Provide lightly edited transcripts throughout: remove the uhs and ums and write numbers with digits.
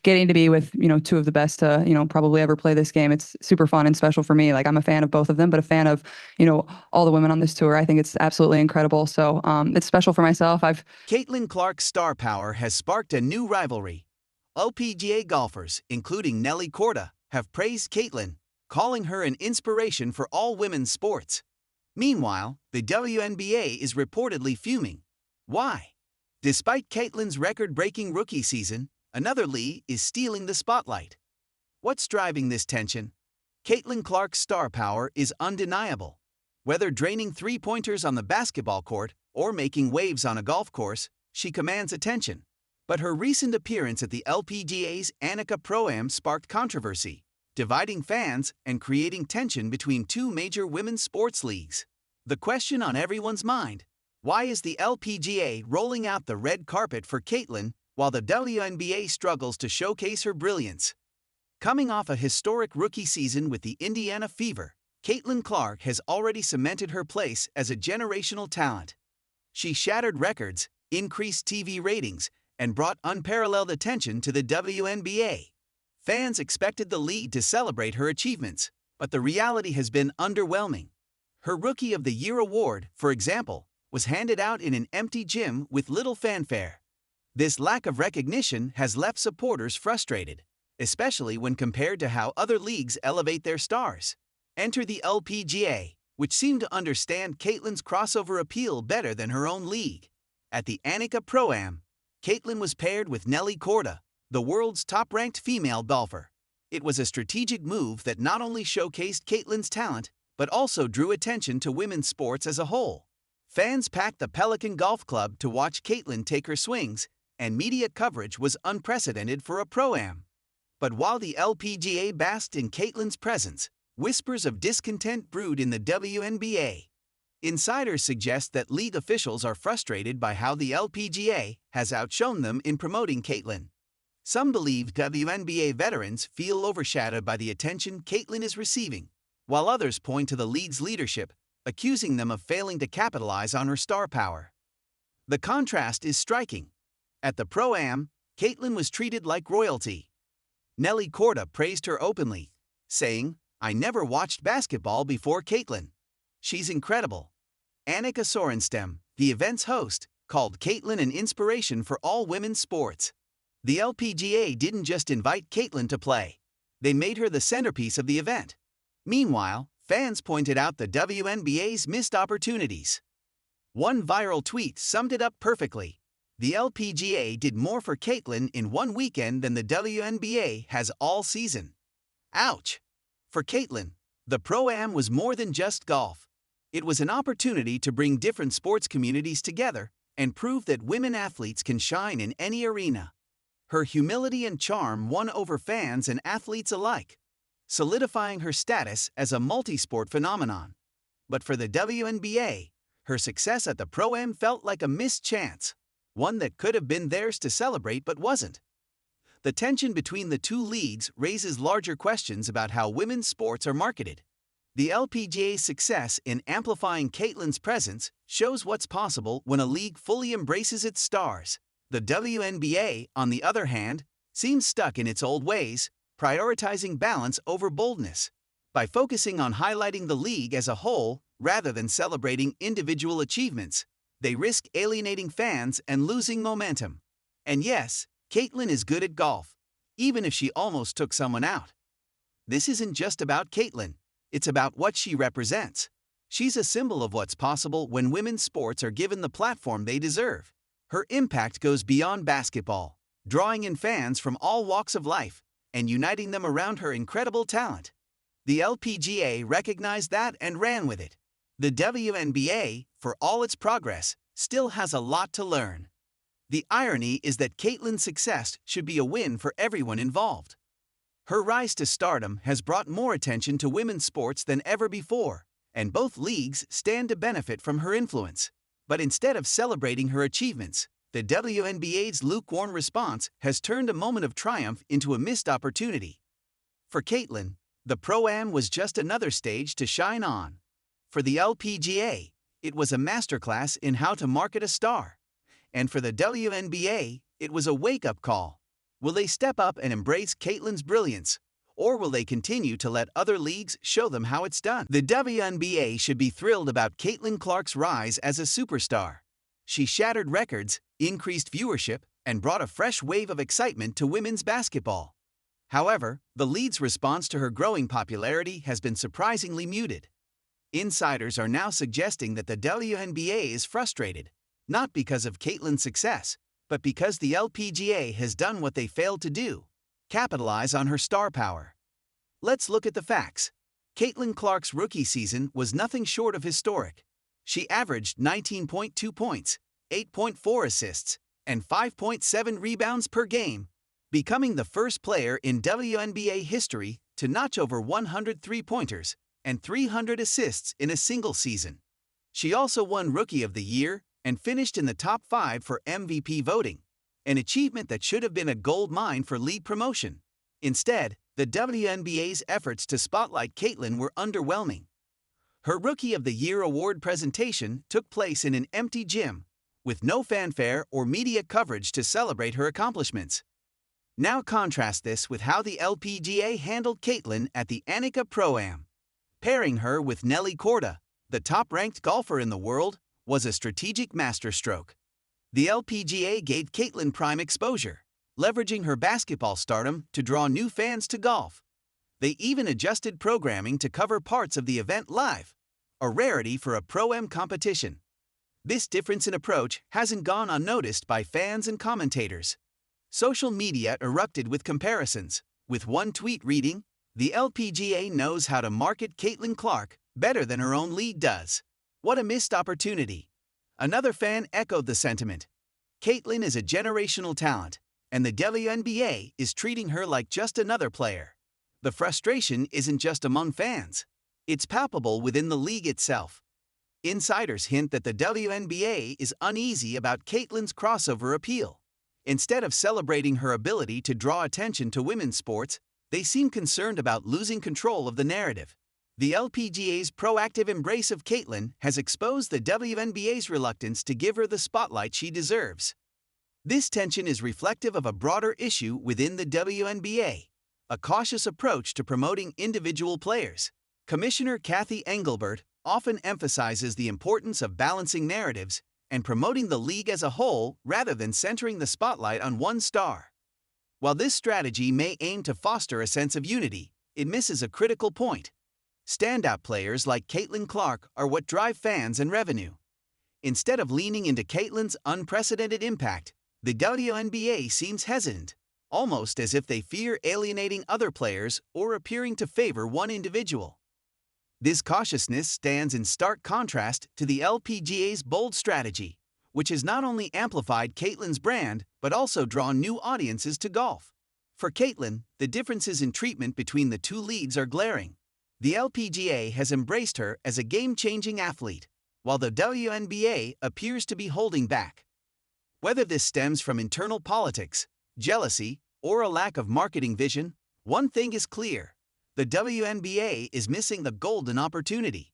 getting to be with, two of the best to, probably ever play this game. It's super fun and special for me. Like I'm a fan of both of them, but a fan of, all the women on this tour. I think it's absolutely incredible. So it's special for myself. Caitlin Clark's star power has sparked a new rivalry. LPGA golfers, including Nelly Korda, have praised Caitlin, calling her an inspiration for all women's sports. Meanwhile, the WNBA is reportedly fuming. Why? Despite Caitlin's record-breaking rookie season, another league is stealing the spotlight. What's driving this tension? Caitlin Clark's star power is undeniable. Whether draining three-pointers on the basketball court or making waves on a golf course, she commands attention. But her recent appearance at the LPGA's Annika Pro-Am sparked controversy, dividing fans and creating tension between two major women's sports leagues. The question on everyone's mind: why is the LPGA rolling out the red carpet for Caitlin while the WNBA struggles to showcase her brilliance? Coming off a historic rookie season with the Indiana Fever, Caitlin Clark has already cemented her place as a generational talent. She shattered records, increased TV ratings, and brought unparalleled attention to the WNBA. Fans expected the league to celebrate her achievements, but the reality has been underwhelming. Her Rookie of the Year award, for example, was handed out in an empty gym with little fanfare. This lack of recognition has left supporters frustrated, especially when compared to how other leagues elevate their stars. Enter the LPGA, which seemed to understand Caitlin's crossover appeal better than her own league. At the Annika Pro-Am, Caitlin was paired with Nelly Korda, the world's top-ranked female golfer. It was a strategic move that not only showcased Caitlin's talent, but also drew attention to women's sports as a whole. Fans packed the Pelican Golf Club to watch Caitlin take her swings, and media coverage was unprecedented for a Pro-Am. But while the LPGA basked in Caitlin's presence, whispers of discontent brewed in the WNBA. Insiders suggest that league officials are frustrated by how the LPGA has outshone them in promoting Caitlin. Some believe WNBA veterans feel overshadowed by the attention Caitlin is receiving, while others point to the league's leadership, accusing them of failing to capitalize on her star power. The contrast is striking. At the Pro-Am, Caitlin was treated like royalty. Nelly Korda praised her openly, saying, "I never watched basketball before Caitlin. She's incredible." Annika Sorenstam, the event's host, called Caitlin an inspiration for all women's sports. The LPGA didn't just invite Caitlin to play. They made her the centerpiece of the event. Meanwhile, fans pointed out the WNBA's missed opportunities. One viral tweet summed it up perfectly. The LPGA did more for Caitlin in one weekend than the WNBA has all season. Ouch! For Caitlin, the Pro-Am was more than just golf. It was an opportunity to bring different sports communities together and prove that women athletes can shine in any arena. Her humility and charm won over fans and athletes alike, solidifying her status as a multi-sport phenomenon. But for the WNBA, her success at the Pro-Am felt like a missed chance, one that could have been theirs to celebrate but wasn't. The tension between the two leagues raises larger questions about how women's sports are marketed. The LPGA's success in amplifying Caitlin's presence shows what's possible when a league fully embraces its stars. The WNBA, on the other hand, seems stuck in its old ways, prioritizing balance over boldness. By focusing on highlighting the league as a whole rather than celebrating individual achievements, they risk alienating fans and losing momentum. And yes, Caitlin is good at golf, even if she almost took someone out. This isn't just about Caitlin, it's about what she represents. She's a symbol of what's possible when women's sports are given the platform they deserve. Her impact goes beyond basketball, drawing in fans from all walks of life and uniting them around her incredible talent. The LPGA recognized that and ran with it. The WNBA, for all its progress, still has a lot to learn. The irony is that Caitlin's success should be a win for everyone involved. Her rise to stardom has brought more attention to women's sports than ever before, and both leagues stand to benefit from her influence. But instead of celebrating her achievements, the WNBA's lukewarm response has turned a moment of triumph into a missed opportunity. For Caitlin, the Pro-Am was just another stage to shine on. For the LPGA, it was a masterclass in how to market a star. And for the WNBA, it was a wake-up call. Will they step up and embrace Caitlin's brilliance? Or will they continue to let other leagues show them how it's done? The WNBA should be thrilled about Caitlin Clark's rise as a superstar. She shattered records, increased viewership, and brought a fresh wave of excitement to women's basketball. However, the league's response to her growing popularity has been surprisingly muted. Insiders are now suggesting that the WNBA is frustrated, not because of Caitlin's success, but because the LPGA has done what they failed to do: capitalize on her star power. Let's look at the facts. Caitlin Clark's rookie season was nothing short of historic. She averaged 19.2 points, 8.4 assists, and 5.7 rebounds per game, becoming the first player in WNBA history to notch over 100 three-pointers and 300 assists in a single season. She also won Rookie of the Year and finished in the top 5 for MVP voting, an achievement that should have been a gold mine for league promotion. Instead, the WNBA's efforts to spotlight Caitlin were underwhelming. Her Rookie of the Year award presentation took place in an empty gym, with no fanfare or media coverage to celebrate her accomplishments. Now contrast this with how the LPGA handled Caitlin at the Annika Pro-Am. Pairing her with Nelly Korda, the top-ranked golfer in the world, was a strategic masterstroke. The LPGA gave Caitlin prime exposure, leveraging her basketball stardom to draw new fans to golf. They even adjusted programming to cover parts of the event live, a rarity for a Pro-Am competition. This difference in approach hasn't gone unnoticed by fans and commentators. Social media erupted with comparisons, with one tweet reading, "The LPGA knows how to market Caitlin Clark better than her own league does. What a missed opportunity." Another fan echoed the sentiment. "Caitlin is a generational talent, and the WNBA is treating her like just another player." The frustration isn't just among fans. It's palpable within the league itself. Insiders hint that the WNBA is uneasy about Caitlin's crossover appeal. Instead of celebrating her ability to draw attention to women's sports, they seem concerned about losing control of the narrative. The LPGA's proactive embrace of Caitlin has exposed the WNBA's reluctance to give her the spotlight she deserves. This tension is reflective of a broader issue within the WNBA, a cautious approach to promoting individual players. Commissioner Kathy Engelbert often emphasizes the importance of balancing narratives and promoting the league as a whole rather than centering the spotlight on one star. While this strategy may aim to foster a sense of unity, it misses a critical point. Standout players like Caitlin Clark are what drive fans and revenue. Instead of leaning into Caitlin's unprecedented impact, the WNBA seems hesitant, almost as if they fear alienating other players or appearing to favor one individual. This cautiousness stands in stark contrast to the LPGA's bold strategy, which has not only amplified Caitlin's brand but also drawn new audiences to golf. For Caitlin, the differences in treatment between the two leagues are glaring. The LPGA has embraced her as a game-changing athlete, while the WNBA appears to be holding back. Whether this stems from internal politics, jealousy, or a lack of marketing vision, one thing is clear: the WNBA is missing the golden opportunity.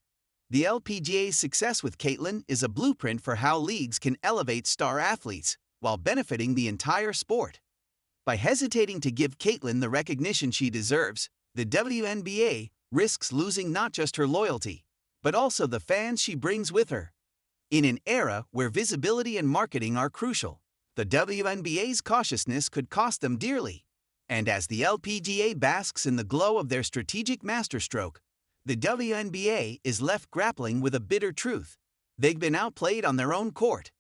The LPGA's success with Caitlin is a blueprint for how leagues can elevate star athletes while benefiting the entire sport. By hesitating to give Caitlin the recognition she deserves, the WNBA risks losing not just her loyalty, but also the fans she brings with her. In an era where visibility and marketing are crucial, the WNBA's cautiousness could cost them dearly. And as the LPGA basks in the glow of their strategic masterstroke, the WNBA is left grappling with a bitter truth: they've been outplayed on their own court.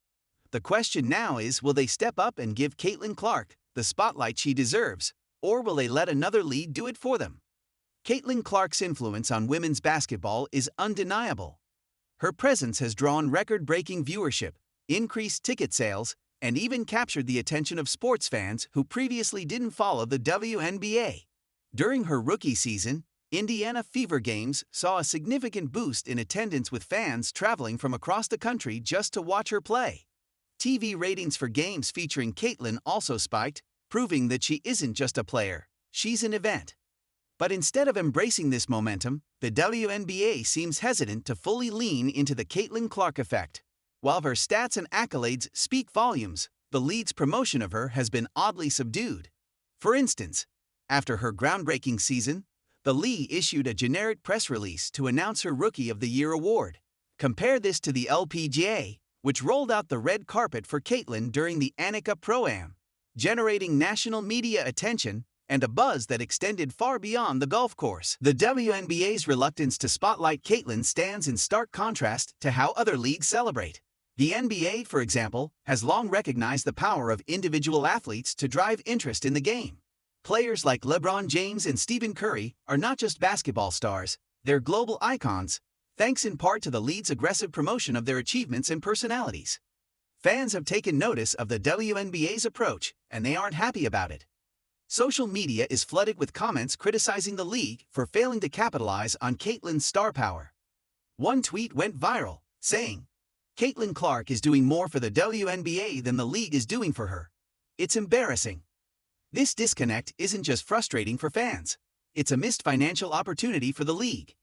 The question now is, will they step up and give Caitlin Clark the spotlight she deserves, or will they let another league do it for them? Caitlin Clark's influence on women's basketball is undeniable. Her presence has drawn record-breaking viewership, increased ticket sales, and even captured the attention of sports fans who previously didn't follow the WNBA. During her rookie season, Indiana Fever games saw a significant boost in attendance, with fans traveling from across the country just to watch her play. TV ratings for games featuring Caitlin also spiked, proving that she isn't just a player, she's an event. But instead of embracing this momentum, the WNBA seems hesitant to fully lean into the Caitlin Clark effect. While her stats and accolades speak volumes, the league's promotion of her has been oddly subdued. For instance, after her groundbreaking season, the league issued a generic press release to announce her Rookie of the Year award. Compare this to the LPGA, which rolled out the red carpet for Caitlin during the Annika Pro-Am, generating national media attention and a buzz that extended far beyond the golf course. The WNBA's reluctance to spotlight Caitlin stands in stark contrast to how other leagues celebrate. The NBA, for example, has long recognized the power of individual athletes to drive interest in the game. Players like LeBron James and Stephen Curry are not just basketball stars, they're global icons, thanks in part to the league's aggressive promotion of their achievements and personalities. Fans have taken notice of the WNBA's approach, and they aren't happy about it. Social media is flooded with comments criticizing the league for failing to capitalize on Caitlin's star power. One tweet went viral, saying, "Caitlin Clark is doing more for the WNBA than the league is doing for her. It's embarrassing." This disconnect isn't just frustrating for fans, it's a missed financial opportunity for the league.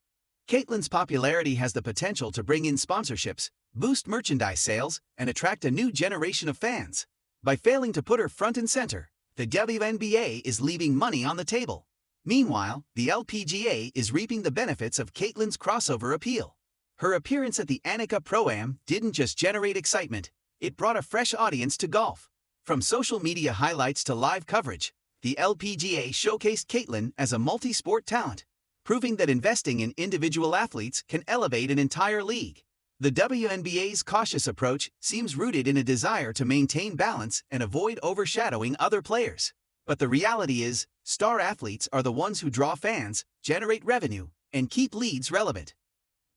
Caitlin's popularity has the potential to bring in sponsorships, boost merchandise sales, and attract a new generation of fans. By failing to put her front and center, the WNBA is leaving money on the table. Meanwhile, the LPGA is reaping the benefits of Caitlin's crossover appeal. Her appearance at the Annika Pro-Am didn't just generate excitement, it brought a fresh audience to golf. From social media highlights to live coverage, the LPGA showcased Caitlin as a multi-sport talent, proving that investing in individual athletes can elevate an entire league. The WNBA's cautious approach seems rooted in a desire to maintain balance and avoid overshadowing other players. But the reality is, star athletes are the ones who draw fans, generate revenue, and keep leagues relevant.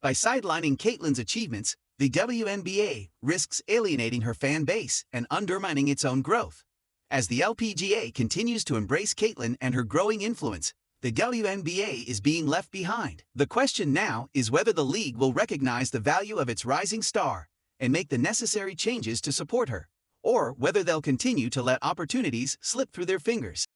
By sidelining Caitlin's achievements, the WNBA risks alienating her fan base and undermining its own growth. As the LPGA continues to embrace Caitlin and her growing influence, the WNBA is being left behind. The question now is whether the league will recognize the value of its rising star and make the necessary changes to support her, or whether they'll continue to let opportunities slip through their fingers.